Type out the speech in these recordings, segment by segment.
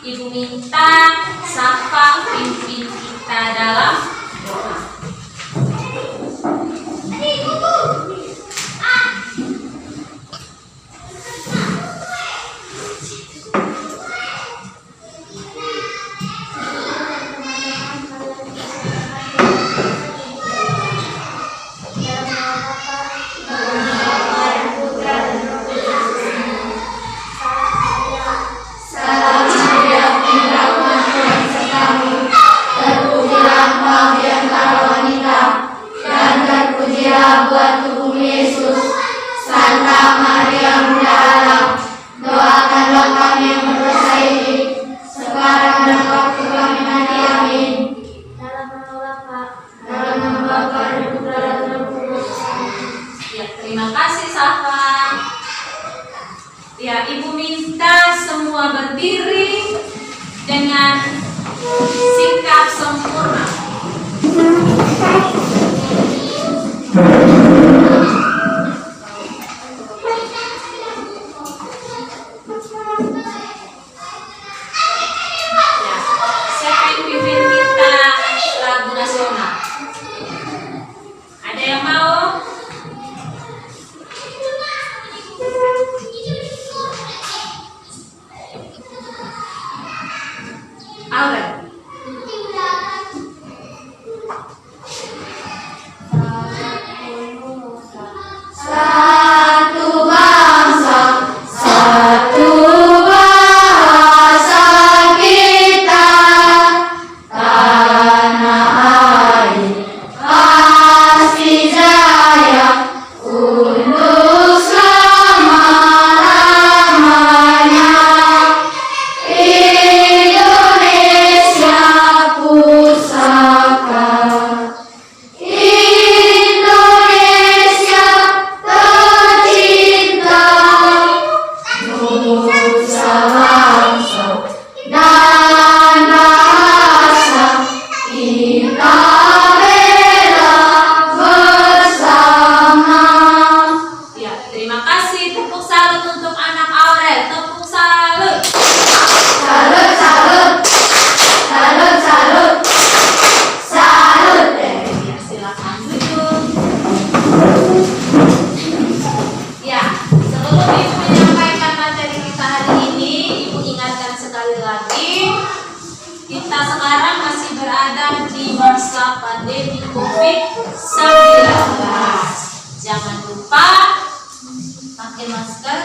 Ibu minta Safa pimpin kita dalam doa. Terima kasih Safa. Ya, Ibu minta semua berdiri dengan sikap sempurna. Ya, siapa yang pimpin kita lagu nasional? Ada yang mau? Aurel. Satu bangsa, satu bahasa kita, tanah air pasti jaya untuk selama-lamanya. Indonesia pusaka, Indonesia tercinta, nusa bangsa dan bahasa kita bela bersama. Ya, terima kasih. Tepuk salut untuk anak Aurel. Tepuk salut. Salut, salut, salut, salut, salut. Ya, silakan duduk. Ya, sebelum Ibu menyampaikan materi kita hari ini, Ibu ingatkan sekali lagi, kita sekarang masih berada di masa pandemi COVID-19. Jangan lupa pakai masker,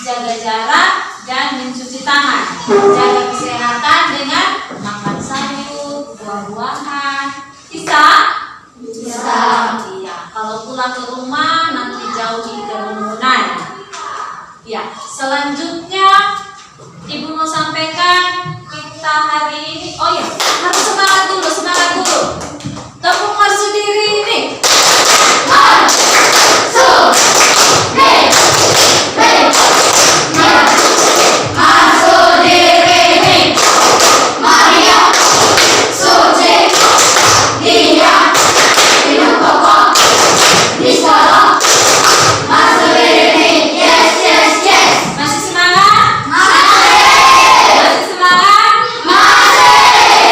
jaga jarak, dan mencuci tangan. Jaga kesehatan dengan makan sayur, buah-buahan. Bisa? Bisa. Iya. Kalau pulang ke rumah nanti jauhi kerumunan. Ya. Selanjutnya Ibu mau sampaikan kita hari ini. Oh ya, harus semangat dulu, semangat dulu. Tepuk masuk diri ini. Masuk diri nih, Maria, suci, dia, hidup kokoh di sekolah. Masuk diri nih, yes, yes, yes. Masih semangat? Masih semangat?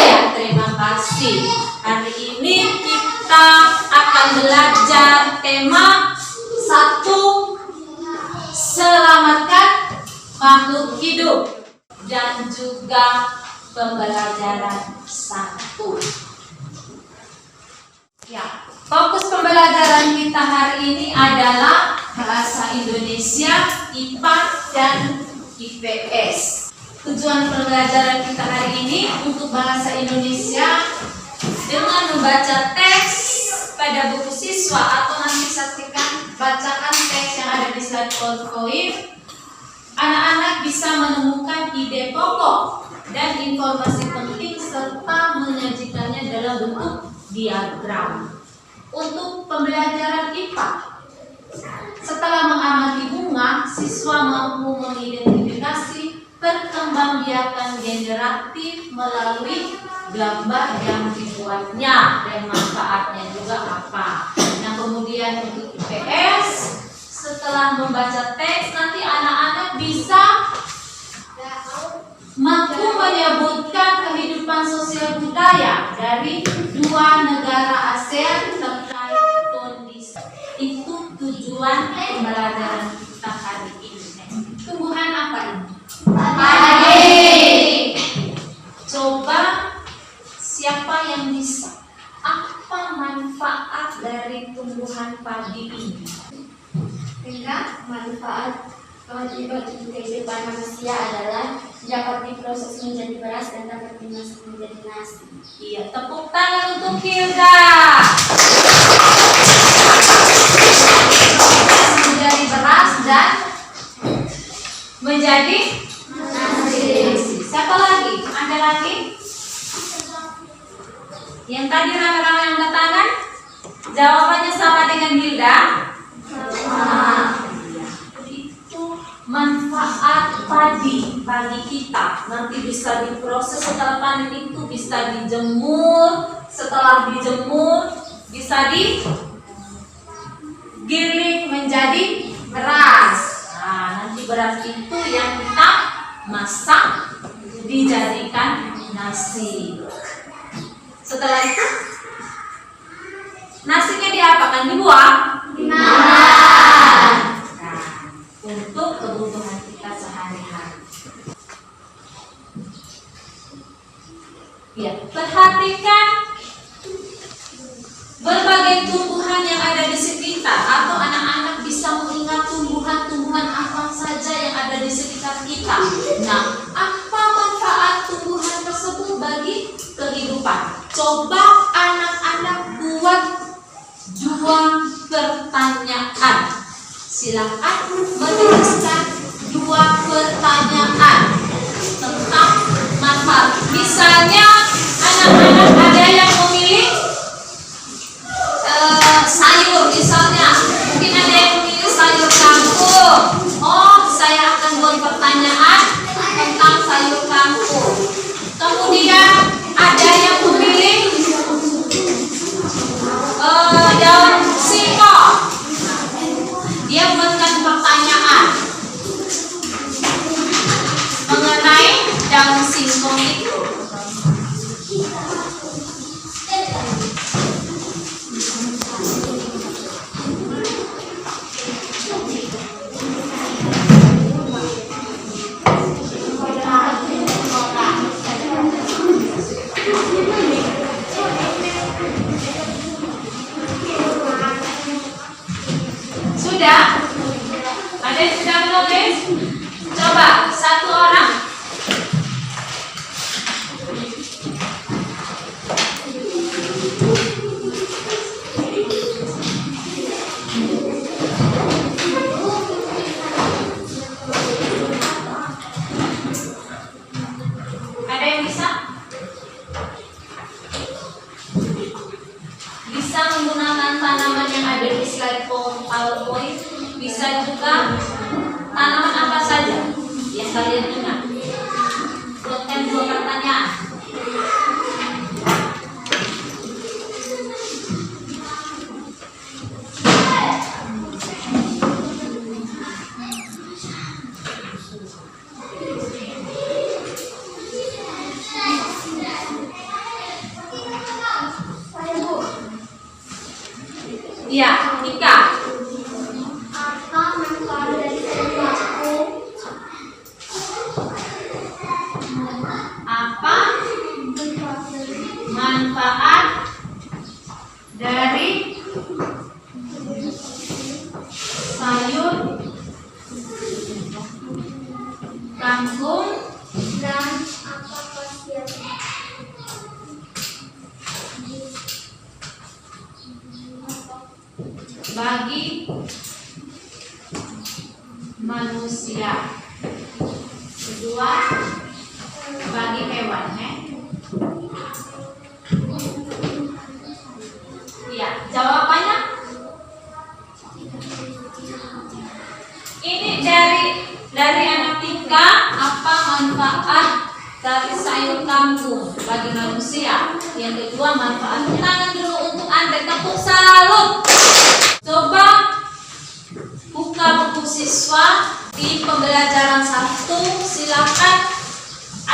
Ya, terima kasih. Hari ini kita akan belajar tema 1, selamatkan makhluk hidup, dan juga pembelajaran 1. Ya, fokus pembelajaran kita hari ini adalah bahasa Indonesia, IPA, dan IPS. Tujuan pembelajaran kita hari ini untuk bahasa Indonesia dengan membaca teks pada buku siswa, atau nanti saksikan bacaan teks yang ada di slide PowerPoint. Anak-anak bisa menemukan ide pokok dan informasi penting serta menyajikannya dalam bentuk diagram. Untuk pembelajaran IPA, setelah mengamati bunga, siswa mampu mengidentifikasi perkembangbiakan generatif melalui gambar yang dibuatnya dan manfaatnya juga apa. Nah, kemudian untuk IPS, setelah membaca teks nanti anak-anak bisa mampu menyebutkan kehidupan sosial budaya dari dua negara ASEAN terkait kondisi. Itu tujuan pembelajaran kita hari ini. Tumbuhan apa ini? Padi. Coba siapa yang bisa? Apa manfaat dari tumbuhan padi ini? Hingga manfaat bagi kehidupan manusia adalah dapat diproses menjadi beras dan dapat dimasak menjadi nasi. Iya, tepuk tangan untuk Hilda. Menjadi beras dan menjadi nasi. Siapa lagi? Ada lagi? Yang tadi rame-rame angkat tangan? Jawabannya sama dengan Hilda. Itu manfaat padi bagi kita. Nanti bisa diproses setelah panen, itu bisa dijemur. Setelah dijemur bisa digiling menjadi beras. Nah, nanti beras itu yang kita masak dijadikan nasi. Setelah itu nasinya diapakan? Dibuang? Nah, untuk kebutuhan kita sehari-hari. Ya, perhatikan berbagai tumbuhan yang ada di sekitar, atau anak-anak bisa mengingat tumbuhan-tumbuhan apa saja yang ada di sekitar kita. Nah, apa manfaat tumbuhan tersebut bagi kehidupan? Coba anak-anak buat dua pertanyaan. Silakan menuliskan dua pertanyaan tentang manfaat. Misalnya anak-anak ada yang memilih sayur, misalnya mungkin ada yang memilih sayur kangkung. Oh, saya akan buat pertanyaan tentang sayur kangkung. Kemudian ada yang memilih daun singkong. Dia buatkan pertanyaan mengenai daun singkong itu. Sudah? Ada yang sudah menulis? Coba, satu orang. Ada yang bisa? Bisa menggunakan tanaman yang ada di slide PowerPoint. Bisa juga tanaman apa saja yang kalian ingat. Buatkan dua pertanyaan. Iya, Tika. Apa manfaat dari sayur kangkung? Apa manfaat dari sayur kangkung Dan apa khasiatnya? bagi manusia? Kedua, bagi hewan, Iya, jawabannya ini dari anak Tika. Apa manfaat dari sayur kangkung bagi manusia? Yang kedua, manfaat. Tangan dulu untuk Anda, tepuk salut. Coba buka buku siswa di pembelajaran 1. Silakan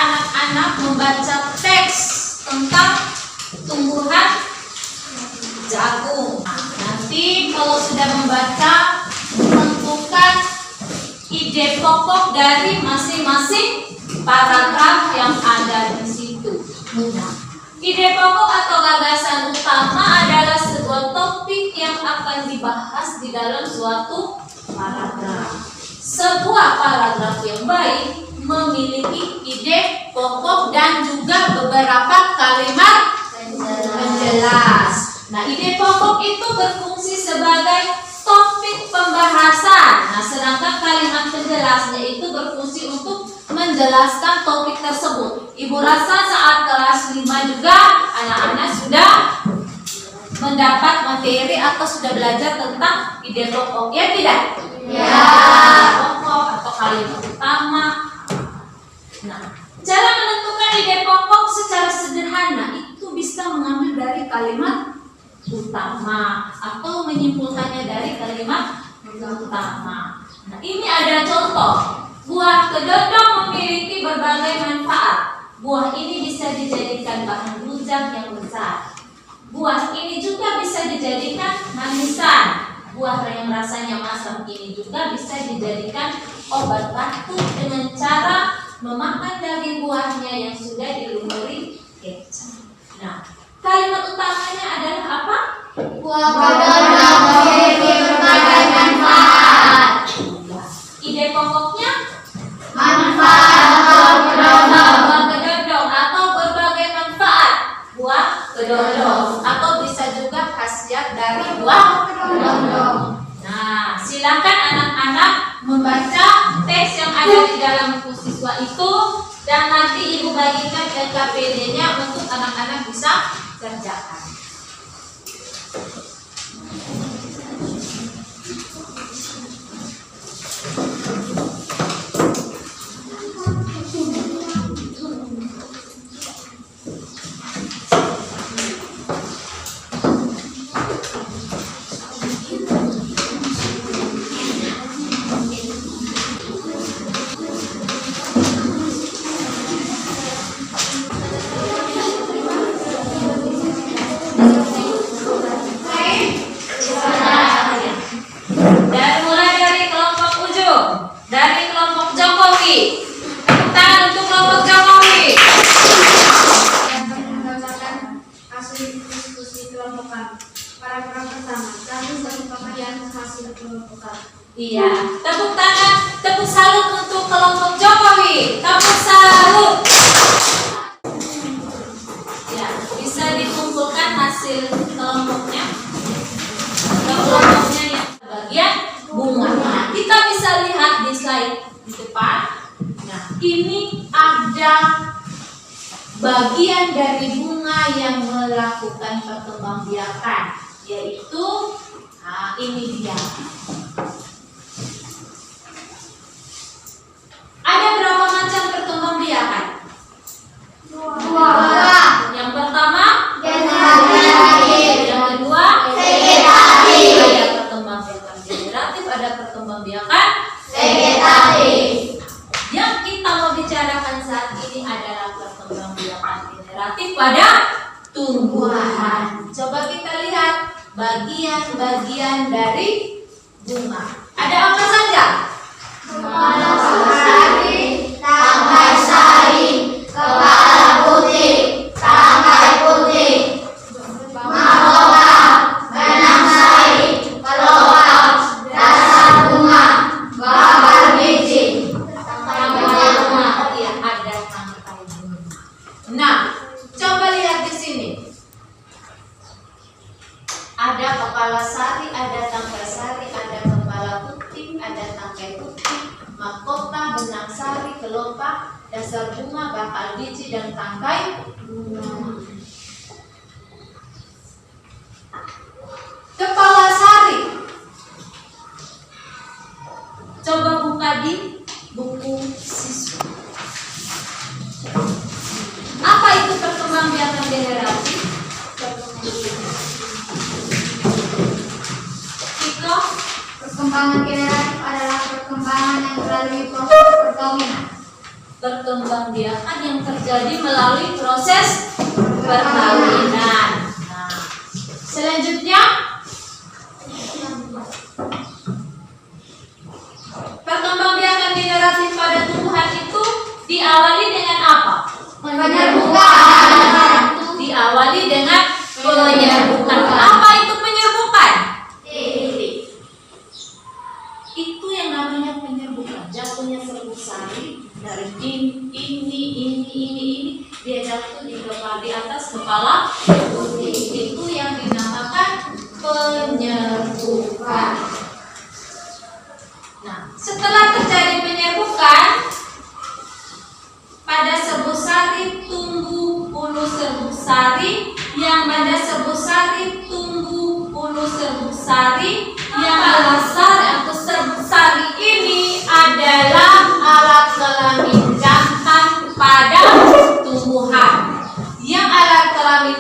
anak-anak membaca teks tentang tumbuhan jagung. Nah, nanti kalau sudah membaca, tentukan ide pokok dari masing-masing paragraf yang ada di situ. Nah, ide pokok atau gagasan utama adalah sebuah topik yang akan dibahas di dalam suatu paragraf. Sebuah paragraf yang baik memiliki ide pokok dan juga beberapa kalimat penjelas. Nah, ide pokok itu berfungsi sebagai topik pembahasan. Nah, sedangkan kalimat penjelasnya itu berfungsi untuk menjelaskan topik tersebut. Ibu rasa saat kelas 5 juga anak-anak sudah mendapat materi atau sudah belajar tentang ide pokok, ya tidak? Ya. Pokok atau kalimat utama. Nah, cara menentukan ide pokok secara sederhana itu bisa mengambil dari kalimat utama atau menyimpulkannya dari kalimat utama. Nah, ini ada contoh. Buah kedondong memiliki berbagai manfaat. Buah ini bisa dijadikan bahan rujak yang besar. Buah ini juga bisa dijadikan manisan. Buah yang rasanya masam ini juga bisa dijadikan obat batuk dengan cara memakan daging buahnya yang sudah dilumuri kecap. Nah, kalimat utamanya adalah apa? Buah kedondong memiliki berbagai manfaat. Ide pokoknya Manfaat buah kedondong. buah kedondong atau berbagai manfaat buah kedondong atau bisa juga khasiat dari buah kedondong. Nah, silakan anak-anak membaca teks yang ada di dalam buku siswa itu dan nanti ibu bagikan LKPD-nya untuk anak-anak bisa kerjakan. Dan mulai dari kelompok ujung, dari kelompok Jokowi. Tepuk tangan untuk kelompok Jokowi. Yang membacakan hasil diskusi kelompokan. Paragraf pertama, kami merupakan hasil kelompokan. Iya, tepuk tangan, tepuk salut untuk kelompok Jokowi. Tepuk salut. Ya, bisa dikumpulkan hasil kelompoknya. Kelompoknya yang bagian bunga. Nah, kita bisa lihat di slide di depan. Nah, ini ada bagian dari bunga yang melakukan perkembangbiakan, yaitu ini dia. Ada berapa macam perkembangbiakan? Dua. Yang pertama, Generatif. yang kedua, Vegetatif. ada perkembangbiakan generatif, ada perkembangbiakan. Vegetatif. Yang kita mau bicarakan saat ini adalah perkembangbiakan generatif pada tumbuhan. Coba kita lihat bagian-bagian dari bunga. Ada apa saja? Sari, tangkai sari, kepala putih, tangkai putih, mahkota, benang sari, kelopak, dasar bunga, babar biji. Tangkai bunga. Iya, ada tangkai bunga. Nah, coba lihat di sini. Ada kepala sari, ada tangkai sari, ada kepala putih, ada tangkai putih, mahkota, benang sari, kelopak, dasar bunga, bakal biji, dan tangkai bunga. Kepala sari. Coba buka di buku siswa. Apa itu perkembangbiakan generasi? Itu Perkembangan generatif adalah perkembangan yang melalui proses perkawinan. perkembangbiakan yang terjadi melalui proses perkawinan. Nah, selanjutnya perkembangbiakan generatif pada tumbuhan itu diawali dengan apa? Penyerbukan. Diawali dengan penyerbukan. Apa itu penyerbukan? Itu yang namanya penyerbukan. Jatuhnya serbuk sari dari ini dia jatuh di atas kepala putih. Itu yang dinamakan penyerbukan. Nah, setelah terjadi penyerbukan, pada serbuk sari tumbuh bulu serbuk sari, yang pada serbuk sari tumbuh bulu serbuk sari, yang alat sari atau serbuk sari ini adalah alat kelamin jantan pada tumbuhan. Yang alat kelamin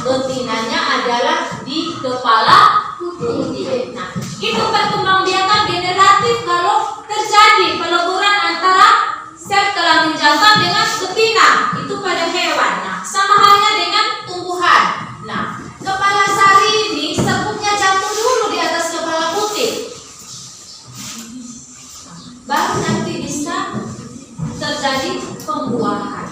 betinanya adalah di kepala putih. Nah, itu perkembangbiakan generatif kalau terjadi peleburan antara sel kelamin jantan dengan betina, itu pada hewan. Nah, sama halnya dengan tumbuhan. Nah, kepala sari ini serbuknya jatuh dulu di atas kepala putih, baru nanti bisa terjadi pembuahan.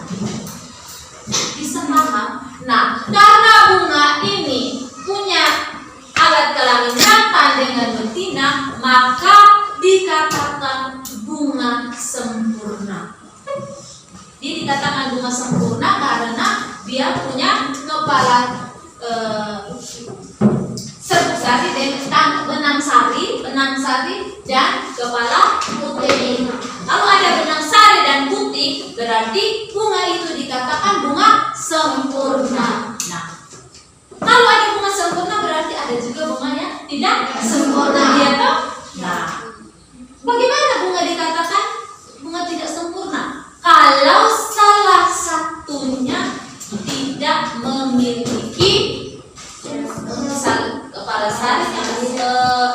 Bisa paham? Nah, karena bunga ini punya alat kelamin jantan dengan betina, maka dikatakan bunga sempurna. Dia dikatakan bunga sempurna karena dia punya kepala serbuk sari dengan benang sari dan kepala putih. Kalau ada benang sari dan putih, berarti bunga itu dikatakan bunga sempurna. Nah, kalau ada bunga sempurna berarti ada juga bunga yang tidak sempurna, ya toh? Nah, bagaimana bunga dikatakan bunga tidak sempurna? Kalau salah satunya tidak memiliki kepala sari yang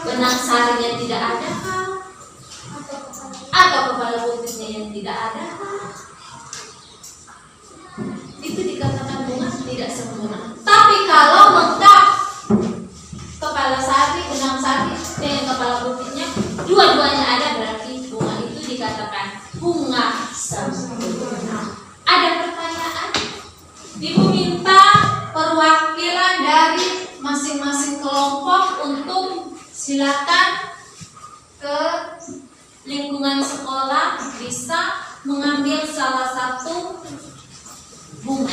benang sarinya tidak ada, atau kepala putihnya yang tidak ada, itu dikatakan bunga tidak sempurna. Tapi kalau lengkap kepala sari, benang sari dengan kepala putihnya, dua-duanya ada, berarti bunga itu dikatakan bunga sempurna. Ada pertanyaan? Ibu minta perwakilan dari masing-masing kelompok untuk silakan ke lingkungan sekolah, bisa mengambil salah satu bunga.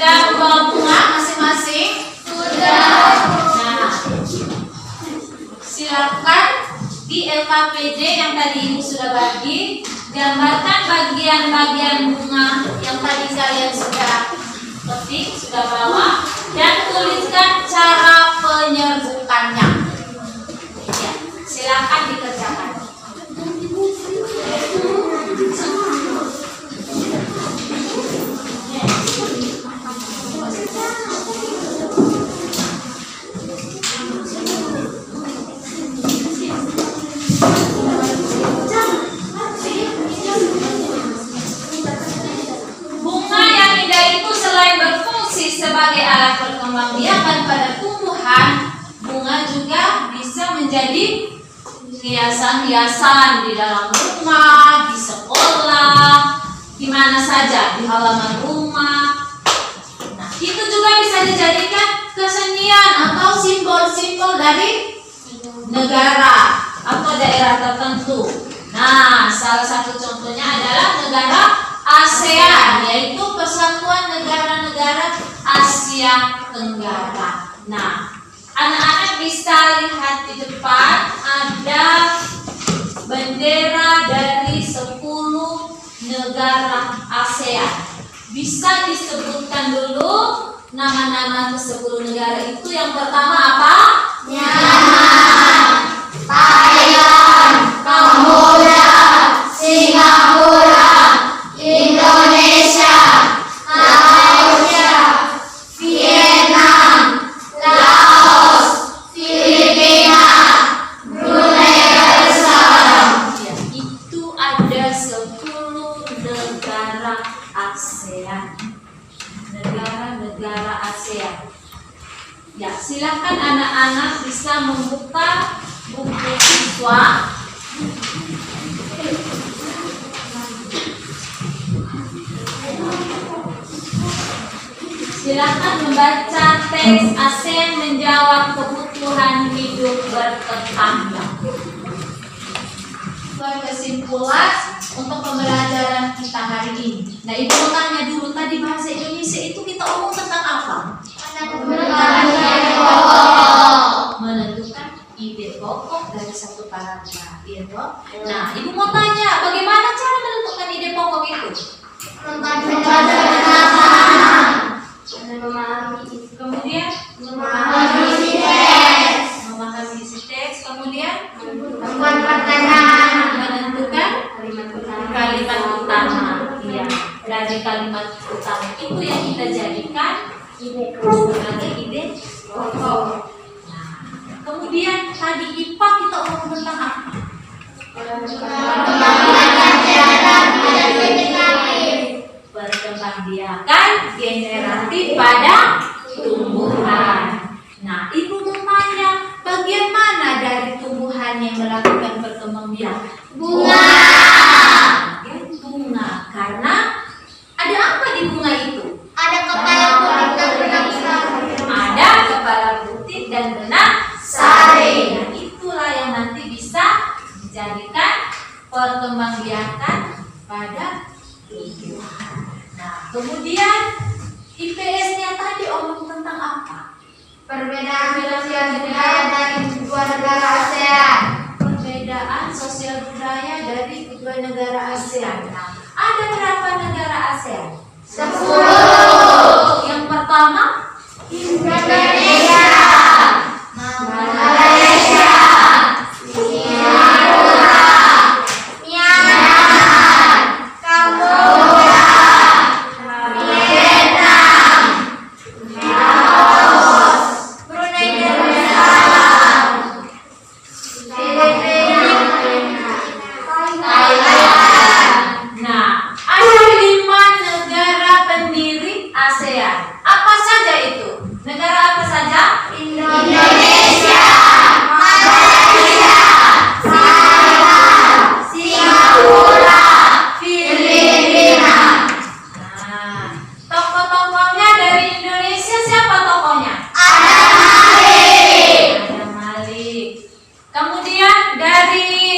Sudah membawa bunga masing-masing? Sudah. Nah, silakan di LKPD yang tadi Ibu sudah bagi, gambarkan bagian-bagian bunga yang tadi kalian sudah ketik, sudah bawa, dan tuliskan cara penyerbukannya. Ya, silakan dikerjakan. Bunga yang indah itu selain berfungsi sebagai alat perkembangbiakan pada tumbuhan, bunga juga bisa menjadi hiasan-hiasan di dalam rumah, di sekolah, di mana saja, di halaman rumah. Nah, itu juga bisa dijadikan kesenian atau simbol-simbol dari negara atau daerah tertentu. Nah, salah satu contohnya adalah negara ASEAN, yaitu Persatuan Negara-Negara Asia Tenggara. Nah, anak-anak bisa lihat di depan ada bendera dari 10 negara ASEAN. Bisa disebutkan dulu nama-nama ke-10 negara itu yang pertama apa? Myanmar, Thailand, Kamboja, Singapura, Indonesia, Malaysia, Vietnam, Laos, Filipina, Brunei Darussalam. Ya, itu ada 10 negara ASEAN. Negara-negara ASEAN. Ya, silakan anak-anak bisa membuka buku siswa. Silakan membaca teks ASEAN menjawab kebutuhan hidup bertetangga. Buat kesimpulan untuk pembelajaran kita hari ini. Nah, Ibu mau tanya dulu, tadi bahasa Indonesia itu kita omong tentang apa? Menentukan ide pokok dari satu paragraf, ya toh? Nah, Ibu mau tanya, bagaimana cara menentukan ide pokok itu? Kemudian memahami isi teks, kemudian menentukan kalimat utama. Iya, dari kalimat utama itu yang kita jadikan sebagai ide pokok. Nah, kemudian tadi IPA kita omong tentang apa? Perkembangbiakan generatif pada tumbuhan. Nah, Ibu mau tanya, bagian mana dari tumbuhan yang melakukan perkembangbiakan? Bunga. Ya, bunga. Karena ada apa di bunga itu? Ada kepala putih dan benang sari. Ada kepala putih dan benang sari. Nah, itulah yang nanti bisa dijadikan perkembangbiakan pada tumbuhan. Nah, kemudian IPS-nya tadi omong tentang apa? Perbedaan sosial budaya dari kedua negara ASEAN. Perbedaan sosial budaya dari kedua negara ASEAN. Nah, ada berapa negara ASEAN? 10. Yang pertama, Indonesia, Malaysia, Singapura, Myanmar, Kamboja, Vietnam, Laos, Brunei Darussalam, Filipina, Thailand. nah, ada 5 negara pendiri ASEAN. Apa saja itu? Negara apa saja? Indonesia, Malaysia, Thailand, Singapura, Filipina. Nah, tokoh-tokohnya dari Indonesia siapa tokohnya? Ada Malik, Ada Malik. Kemudian dari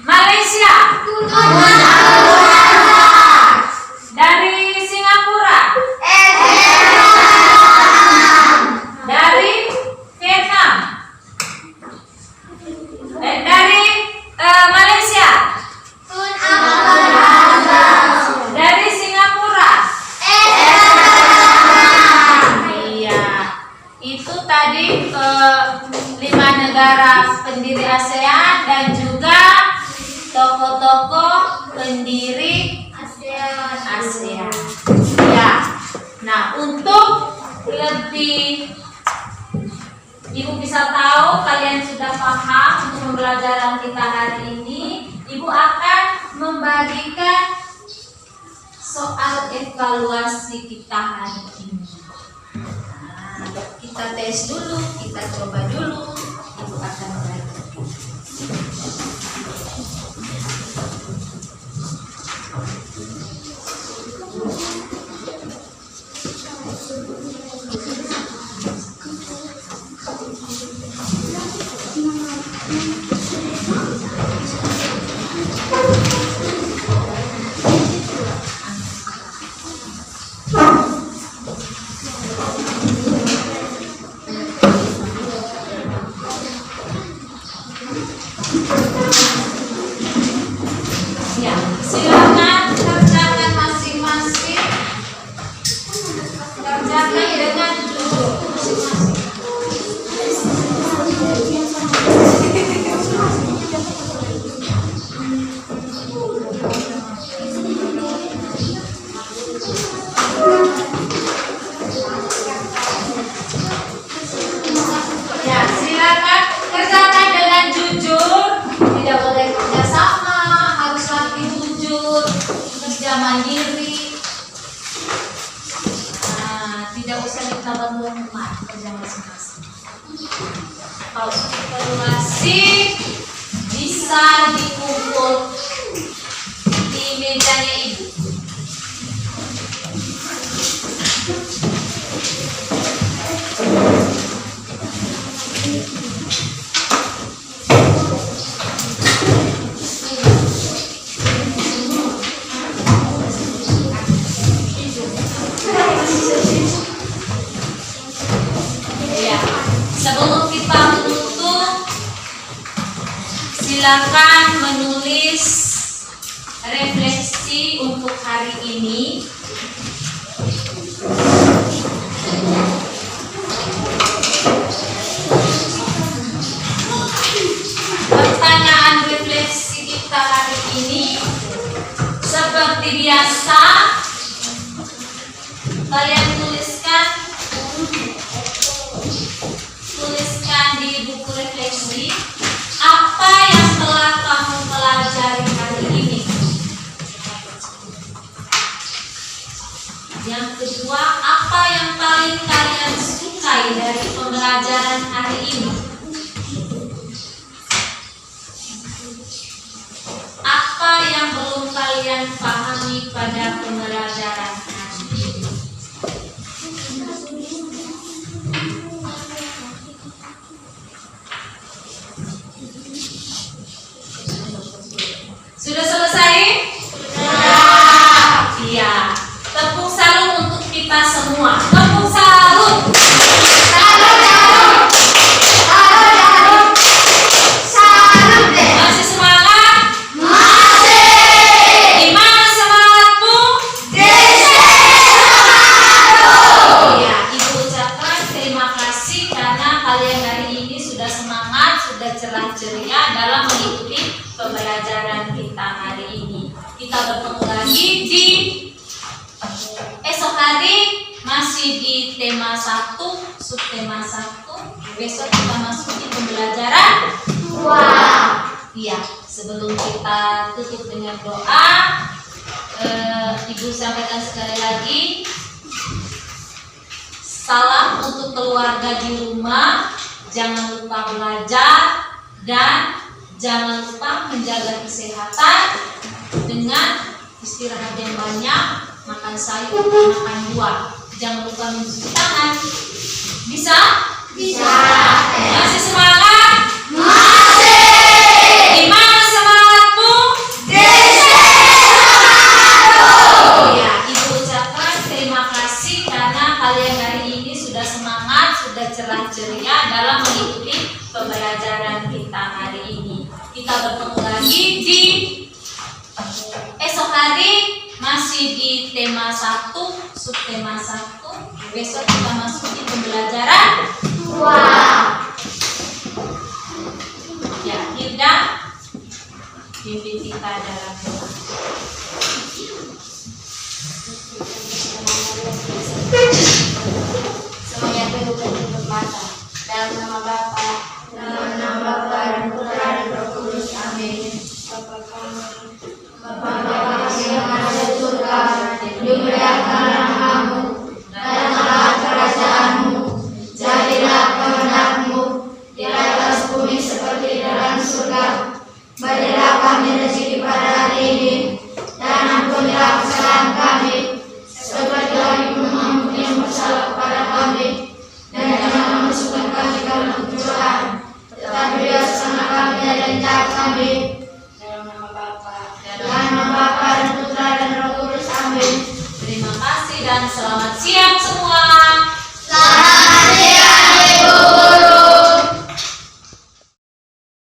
Malaysia, Tuan Abdul Razak, dari Singapura, dari Vietnam, dari Malaysia, Tun Abdul Razak, dari Singapura. Iya, itu tadi 5 negara pendiri ASEAN dan juga tokoh-tokoh pendiri ASEAN. Ya. Nah, untuk lebih Ibu bisa tahu kalian sudah paham untuk pembelajaran kita hari ini, Ibu akan membagikan soal evaluasi kita hari ini. Nah, kita tes dulu, kita coba dulu. Ibu akan bagi. kerja masing-masing. Kalau evaluasi bisa dikumpul di mejanya ibu. Ya, sebelum kita menutup, silakan menulis refleksi untuk hari ini. Pertanyaan refleksi kita hari ini seperti biasa, kalian tuliskan di buku refleksi apa yang telah kamu pelajari hari ini. Yang kedua, apa yang paling kalian sukai dari pembelajaran hari ini? Apa yang belum kalian pahami pada pembelajaran hari ini? Sudah selesai? Sudah. Iya. Tepuk salut untuk kita semua. Tepuk salut. Masih semangat? Masih. Di mana semangatmu? Iya, Ibu ucapkan terima kasih karena kalian hari ini sudah semangat, sudah cerah ceria dalam mengikuti pembelajaran kita hari ini. Kita bertemu lagi di esok hari, masih di tema 1, subtema 1. Besok kita masuk di pembelajaran 2. Iya, sebelum kita tutup dengan doa, Ibu sampaikan sekali lagi, salam untuk keluarga di rumah, jangan lupa belajar dan jangan lupa menjaga kesehatan dengan istirahat yang banyak, makan sayur, makan buah. Jangan lupa mencuci tangan. Bisa? Bisa. Masih semangat? Masih. Di mana semangatmu? Ya, Ibu ucapkan terima kasih karena kalian hari ini sudah semangat, sudah cerah ceria dalam mengikuti pembelajaran kita hari ini. Kita bertemu lagi di esok hari, masih di tema 1, subtema 1. Besok kita masuk di pembelajaran 2. Ya, Hilda, pimpin kita dalam doa. Semuanya tunduk dan tutup mata. Dalam nama Bapa, dan Putra dan Roh Kudus. Amin. Bapa yang ada di surga, dimuliakanlah namamu, datanglah kerajaanmu, jadilah kehendakmu di atas bumi seperti dalam surga. Berilah kami rezeki pada hari ini, dan ampunilah kesalahan kami, seperti kami pun mengampuni yang bersalah kepada kami, dan jangan memasukkan kami ke dalam pencobaan, tetapi bebaskanlah kami dari jahat kami. Dalam nama Bapa dan Putra dan Roh Kudus. Amin. Terima kasih dan selamat siang semua.